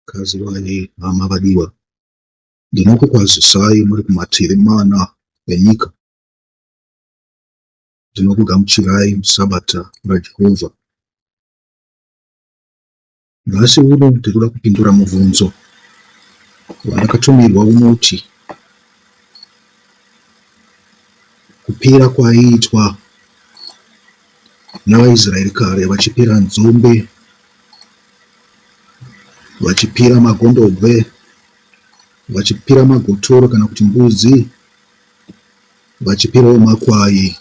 Kazi vaye hama vadiwa, ndinokukwazisai muri kumativi mana enyika. Ndinokugamuchirai musabata raJehovha. Nhasi uno ndinoda kupindura mubvunzo wandakatumirwa unoti kupira kwaiitwa navaIsraeri kare vachipira nzombe, vachipira magondobwe, vachipira magotoro kana kuti mbudzi, vachipirawo makwai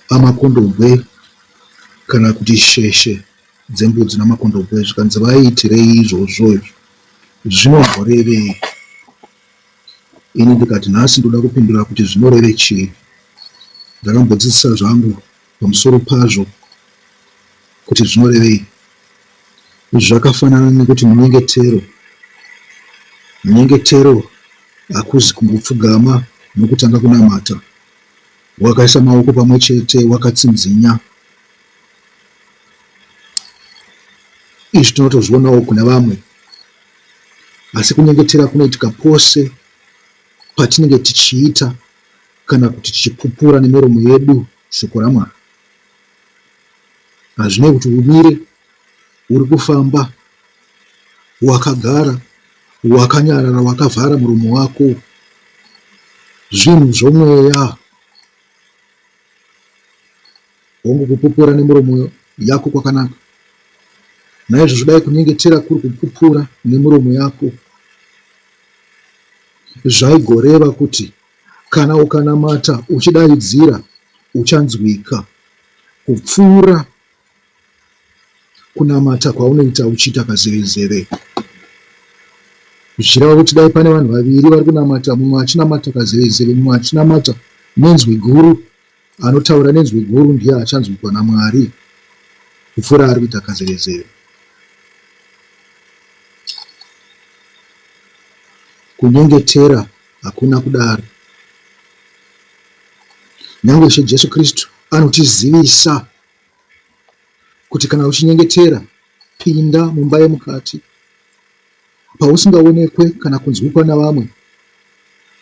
amakondobwe kana kuti sheshe dzembudzi namakondobwe. Zvikanzi vaiitirei izvozvo zvinomborevei? Ini ndikati nhasi ndoda kupindura kuti zvinoreve chii. Ndakambodzidzisa zvangu pamusoro pazvo kuti zvinorevei. Zvakafanana nekuti munyengetero hakuzi kungopfugama nokutanga kunamata, wakaisa maoko pamwe chete, wakatsinzinya. Izvi tinotozvionawo kuna vamwe, asi kunyengetera kunoitika pose patinenge tichiita kana kuti tichipupura nemiromo yedu shoko raMwari. Hazvinei kuti umire, uri kufamba, wakagara, wakanyarara, wakavhara muromo wako, zvinhu zvomweya. Hongu kupupura nemiromo yako kwakanaka. Naizvozvo dai kunyengetera kuri kupupura nemiromo yako, zvaigoreva kuti kana ukanamata uchidaidzira uchanzwika kupfuura kunamata kwaunoita uchiita kazevezeve. Zvichireva kuti dai pane vanhu vaviri vari kunamata, mumwe achinamata kazevezeve, mumwe achinamata nenzwi guru, anotaura nenzwi guru ndiye achanzwikwa naMwari kupfuura ari kuita kazevezeve. Kunyengetera hakuna kudaro. Nyange Ishe Jesu Kristu anotizivisa kuti kana uchinyengetera, pinda mumba yemukati pausingaonekwe kana kunzwikwa navamwe,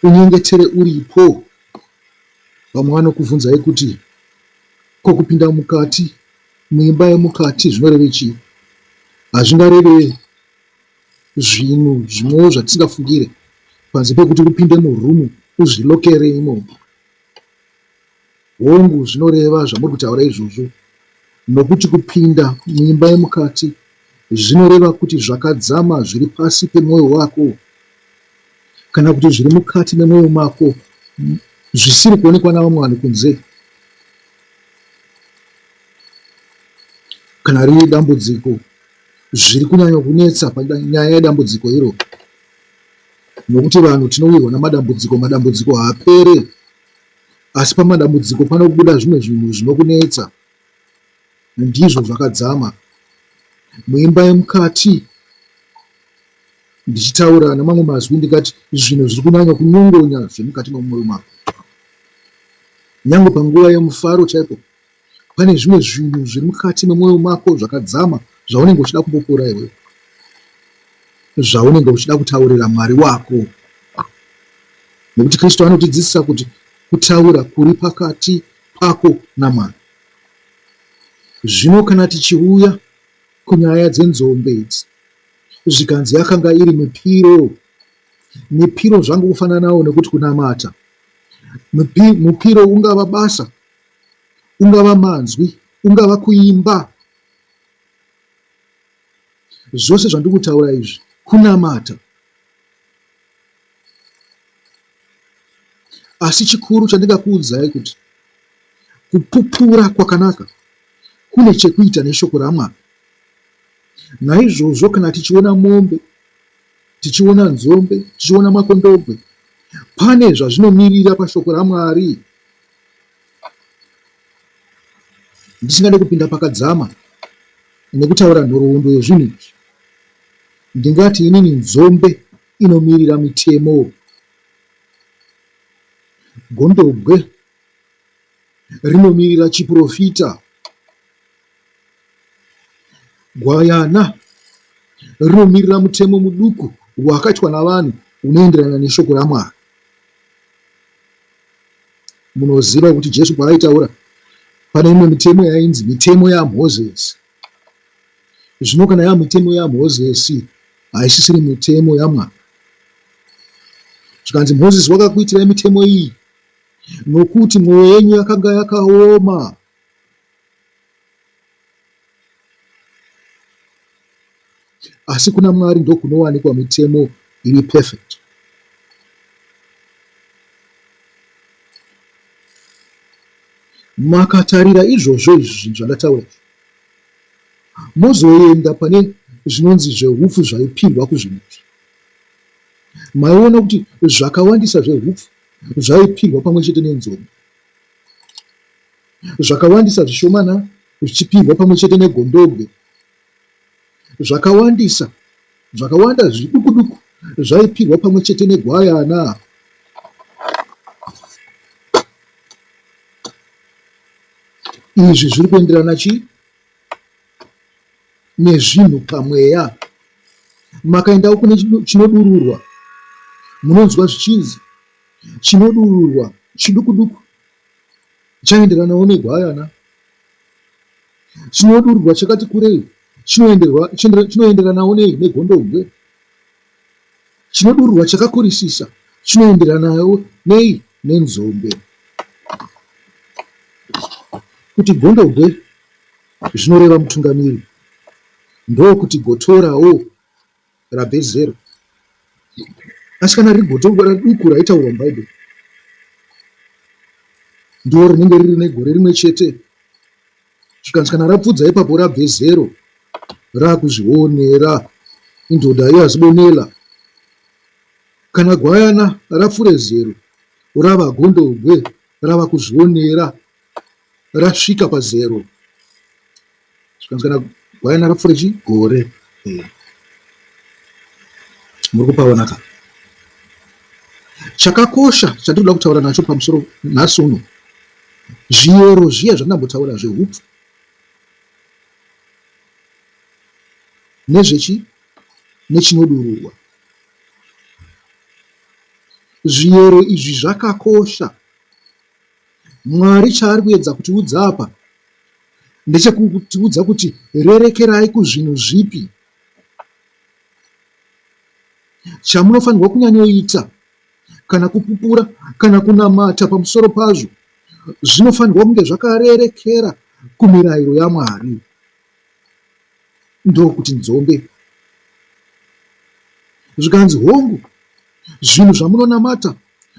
unyengetere uripo. Vamwe vanokubvunzai kuti kokupinda mukati muimba yemukati zvinoreve chii? Hazvingareve zvinhu zvimwewo zvatisingafungire, panze pekuti kupinde murumu uzvilokere imomo. Hongu zvinoreva zvamuri kutaura izvozvo, nokuti kupinda muimba yemukati zvinoreva kuti zvakadzama zviri pasi pemwoyo wako, kana kuti zviri mukati memwoyo mako zvisiri kuonekwa navamwe vanhu kunze. Kana riri dambudziko, zviri kunyanya kunetsa panyaya yedambudziko iro, nokuti vanhu tinowirwa namadambudziko haapere, asi pamadambudziko panobuda zvimwe zvinhu zvinokunetsa, ndizvo zvakadzama. Muimba yemukati, ndichitaura namamwe mazwi ndikati zvinhu zviri kunyanya kunyongonya zvemukati memwoyo mako. Nyange panguva yemufaro chaipo, pane zvimwe zvinhu zviri mukati memwoyo mako zvakadzama, zvaunenge uchida kumbopura iwe, zvaunenge uchida kutaurira Mwari wako. Nekuti Kristu anotidzidzisa kuti kutaura kuri pakati pako naMwari. Zvino kana tichiuya kunyaya dzenzombe idzi, zvikanzi yakanga iri mipiro zvangu kufananawo nekuti kunamata. Mupiro ungava basa, ungava manzwi, ungava kuimba, zvose zvandiri kutaura izvi kunamata. Asi chikuru chandingakuudzai kuti kupupura kwakanaka kune chekuita neshoko raMwari. Naizvozvo kana tichiona mombe, tichiona nzombe, tichiona makondobwe, pane zvazvinomirira pashoko raMwari. Ndisingade kupinda pakadzama nekutaura nhoroondo yezvinhu izvi, ndingati inini nzombe inomirira mitemo, gondobwe rinomirira chiprofita, gwayana rinomirira mutemo muduku wakaitwa navanhu unoenderana neshoko raMwari. Munoziva kuti Jesu paaitaura pane imwe mitemo yainzi mitemo yaMozisi. Zvino kana yamitemo yaMozisi haisisiri mitemo yaMwari. Zvikanzi Mozisi wakakuitirai mitemo iyi nokuti mwoyo yenyu yakanga yakaoma. Asi kuna Mwari ndokunowanikwa mitemo iri perfect. Makatarira izvozvo izvi zvandataura, mozoenda pane zvinonzi zvehupfu zvaipirwa kuzvinhu. Maiona kuti zvakawandisa zvehupfu zvaipirwa pamwe chete nenzombe, zvakawandisa zvishomana zvichipirwa pamwe chete negondobwe, zvakawanda zviduku duku zvaipirwa pamwe chete negwayana. Izvi zviri kuenderana nezvinhu pamweya. Makaendawo kune chinodururwa, munonzwa zvichinzi chinodururwa chiduku duku chaenderanawo negwayana. Chinodururwa chakati kurei chinoenderanawo negondobwe. Chinodururwa chakakurisisa chinoenderanawo nenzombe. Kuti gondobwe zvinoreva mutungamiri, ndokuti gotorawo rabhezero. Asi kana riri gotora duku raitaurwa muBhaibheri, ndo rinenge riri negore rimwe chete. Zvikanzi kana rapfudza ipapo rabhezero, raakuzvionera, indodha iyazibonela. Kana gwayana rapfure zero, rava gondobwe, rava kuzvionera, rasvika pazero. Zvikanzi kana gwayana rapfure gore. Muri kupaonaka. Chakakosha chatinoda kutaura nacho pamusoro nhasi uno, zviyero zviya zvandambotaura zvehupfu nechinodururwa. Zviyero izvi zvakakosha. Mwari chaari kuedza kutiudza apa ndechekutiudza kuti rerekerai kuzvinhu zvipi. Chamunofanirwa kunyanyoita kana kupupura kana kunamata pamusoro pazvo zvinofanirwa kunge zvakarerekera kumirayiro yaMwari. Ndokuti nzombe. Zvikanzi hongu, zvinhu zvamunonamata,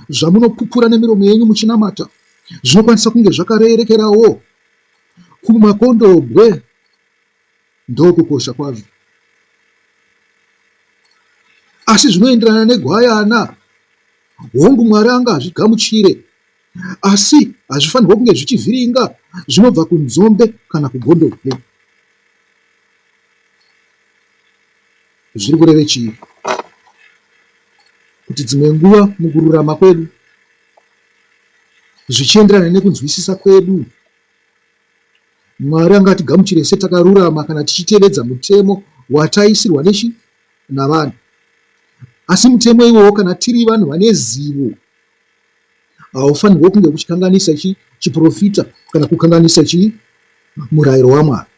zvamunopupura nemiromo yenyu muchinamata, zvinokwanisa kunge zvakarerekerawo kumakondobwe. Ndokukosha kwazvo. Asi zvinoenderana negwayana, hongu Mwari anga azvigamuchire, asi hazvifanirwa kunge zvichivhiringa zvinobva kunzombe kana kugondobwe. Zviri kureve chii? Kuti dzimwe nguva mukururama kwedu, zvichienderana nekunzwisisa kwedu, Mwari angatigamuchire setakarurama kana tichitevedza mutemo wataisirwa navanhu. Asi mutemo iwowo kana tiri vanhu vane zivo, haufanirwa kunge kuchikanganisa chiprofita kana kukanganisa murayiro waMwari.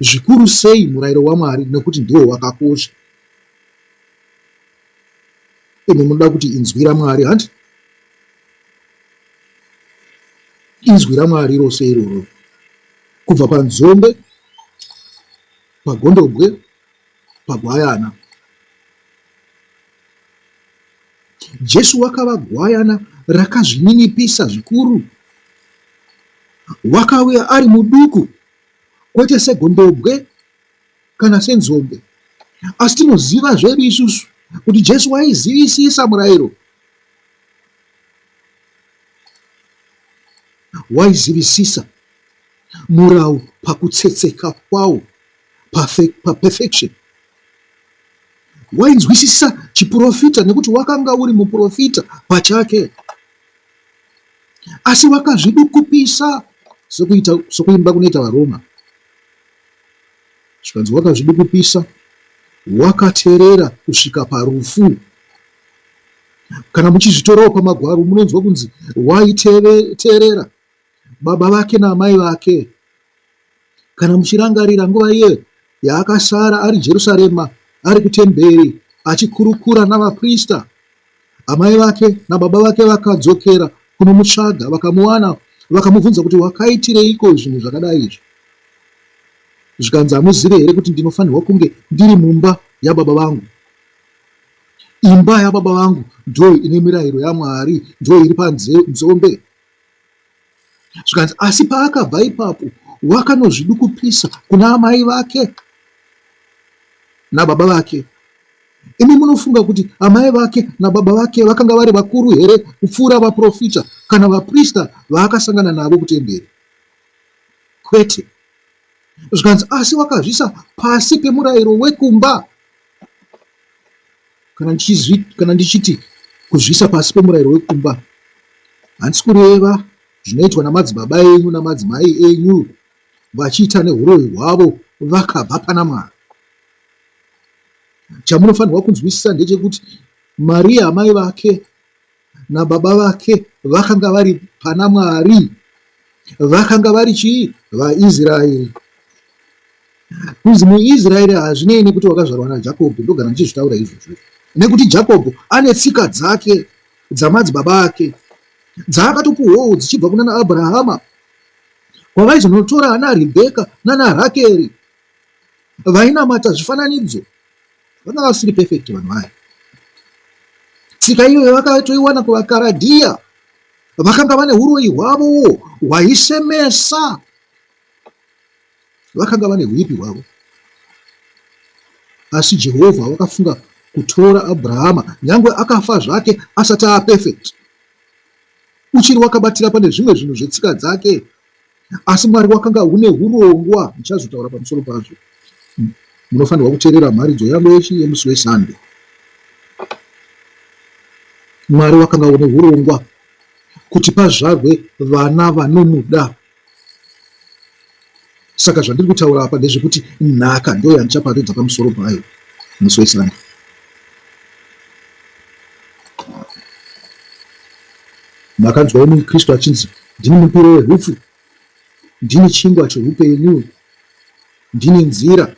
Zvikuru sei murayiro waMwari, nekuti ndiwo wakakosha. Imi munoda kuti inzwi raMwari handi? Inzwi raMwari rose iroro, kubva panzombe, pagondobwe, pagwayana. Jesu wakava gwayana rakazvininipisa zvikuru. Wakauya ari muduku, kwete segondobwe kana senzombe. Asi tinoziva zvedu isusu kuti Jesu waizivisisa murayiro. Waizivisisa murau pakutsetseka kwawo, perfection. Wainzwisisa chiprofita nekuti wakanga uri muprofita pachake. Asi wakazvidukupisa sokuimba kunoita vaRoma. Zvikanzi wakazvidukupisa, wakateerera kusvika parufu. Kana muchizvitorawo pamagwaro munonzwa kunzi waiteerera baba vake namai vake. Kana muchirangarira nguva iye yaakasara ari Jerusarema, ari kutemberi achikurukura navaprista, amai vake nababa vake vakadzokera kunomutsvaga, vakamuwana, vakamubvunza kuti wakaitireiko zvinhu zvakadai izvi. Zvikanzi hamuzive here kuti ndinofanirwa kunge ndiri mumba yababa vangu? Imba yababa vangu ndo ine mirayiro yaMwari, ndo iri panzombe. Zvikanzi asi paakabva ipapo wakanozvidukupisa kuna amai vake nababa vake. Imi munofunga kuti amai vake nababa vake vakanga vari vakuru here kupfuura vaprofita kana vaprista vaakasangana navo kutemberi? Kwete. Zvikanzi asi wakazvisa pasi pemurayiro wekumba. Kana ndichiti kuzvisa pasi pemurayiro wekumba, handisi kureva zvinoitwa namadzibaba enyu namadzimai enyu vachiita neuroyi hwavo vakabva pana Mwari. Chamunofanirwa kunzwisisa ndechekuti Mariya amai vake nababa vake vakanga vari pana Mwari, vakanga vari chii? VaIsraeri. Kunzi muIsraeri hazvinei kuti wakazvarwa naJakobho, ndogara ndichizvitaura izvozvo, nekuti Jakobho ane tsika dzake dzamadzibaba ake dzaakatopuhwawo dzichibva kuna Abrahama, kwavaizonotora ana Rebheka nana Rakeri vainamata zvifananidzo. Vakanga vasiri perfect vanhu vaya. Tsika iyoyo vakatoiwana kuvakaradhiya, vakanga vane uroyi hwavo hwaisemesa, vakanga vane huipi hwavo. Asi Jehovha wakafunga kutora Abrahama, nyangwe akafa zvake asati aperfect, uchiri wakabatira pane zvimwe zvinhu zvetsika dzake, asi Mwari wakanga une urongwa. Ndichazotaura pamusoro pazvo. Munofanirwa kuteerera mharidzo yangu yemusi weSunday. Mwari wakanga une urongwa kuti pazvarwe vana vanomuda. Saka zvandiri kutaura apa ndezvekuti nhaka ndo yandichaparidza pamusoro payo musi weSunday. Makanzwawo muKristu achinzi ndini mupiro wehupfu, ndini chingwa cheupenyu, ndini nzira,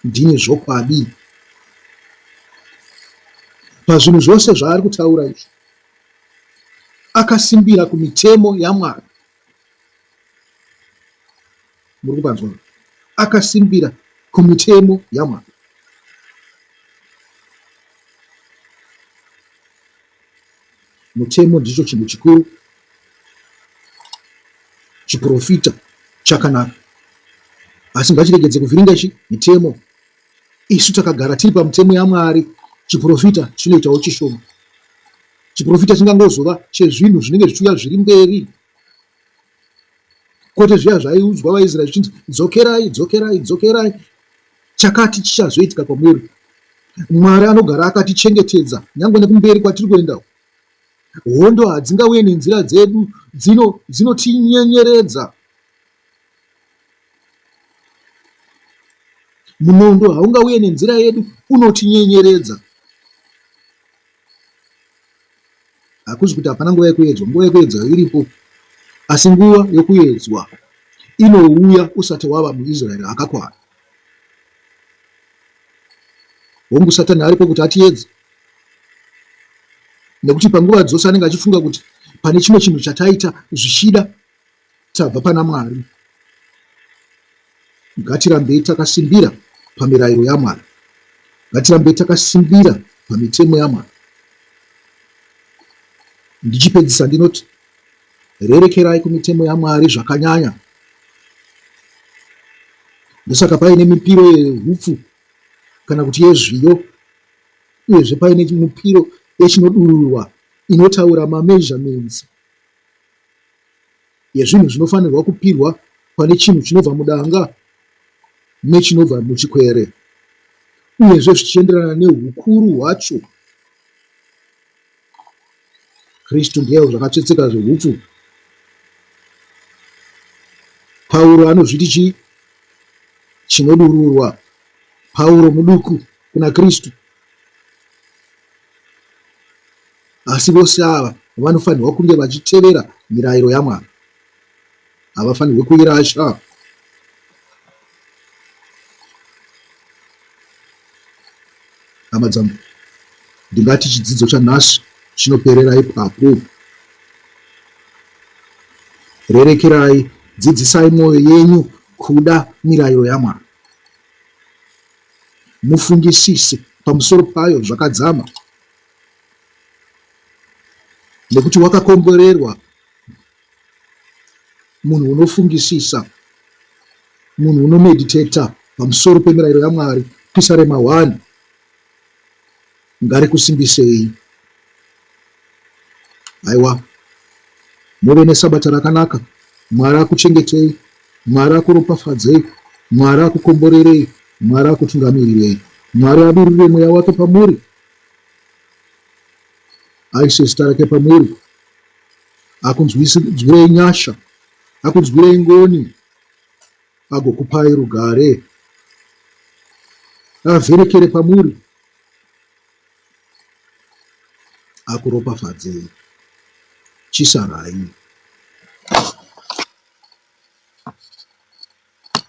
ndini zvokwadi. Pazvinhu zvose zvaari kutaura izvi akasimbira kumitemo yaMwari. Muri kupanzwa? Akasimbira kumitemo yaMwari. Mutemo ndicho chinhu chikuru. Chiprofita chakanaka, asi ngachiregedze kuvhiringa mitemo. Isu takagara tiri pamutemo yaMwari, chiprofita chinoitawo chishoma. Chiprofita chingangozova chezvinhu zvinenge zvichiuya zviri mberi, kwete zviya zvaiudzwa vaIsraeri zvichinzi dzokerai, dzokerai, dzokerai, chakati chichazoitika kwamuri. Mwari anogara akatichengetedza nyangwe nekumberi kwatiri kuendawo. Hondo hadzingauye nenzira dzedu, dzinotinyenyeredza. Munondo haungauye nenzira yedu, unotinyenyeredza. Hakuzi kuti hapana nguva yekuedzwa, nguva yekuedzwa iripo, asi nguva yokuedzwa inouya usati wava muIsraeri akakwana. Hongu Satani aripo kuti atiedze, nekuti panguva dzose anenge achifunga kuti pane chimwe chinhu chataita zvichida tabva pana Mwari. Ngatirambei takasimbira pamirayiro yaMwari, ngatirambei takasimbira pamitemo yaMwari. Ndichipedzisa ndinoti rerekerai kumitemo yaMwari zvakanyanya. Ndosaka paine mipiro yehupfu kana kuti yezviyo, uyezve paine mipiro yechinodururwa inotaura mameasurements yezvinhu zvinofanirwa kupirwa pane chinhu chinobva mudanga nechinobva muchikwere, uyezve zvichienderana neukuru hwacho. Kristu ndiye zvakatsvetseka zvehupfu. Pauro anozviti chinodururwa Pauro muduku kuna Kristu, asi vose ava vanofanirwa kunge vachitevera mirayiro yaMwari, havafanirwe kuirasha. Hama dzangu, ndingati chidzidzo chanhasi chinoperera ipapo. Rerekerai, dzidzisai mwoyo yenyu kuda mirayiro yaMwari, mufungisise pamusoro payo zvakadzama, nekuti wakakomborerwa munhu unofungisisa, munhu unomediteta pamusoro pemirayiro yaMwari. Pisarema 1 ngarikusimbisei. Aiwa, muve nesabata rakanaka. Mwari akuchengetei, Mwari akuropafadzei, Mwari akukomborerei, Mwari akutungamirirei, Mwari adurure mweya wake pamuri, aise zita rake pamuri, akunzwirei nyasha, akunzwirei ngoni, agokupai rugare, avherekere pamuri, akuropafadzei. Chisarai.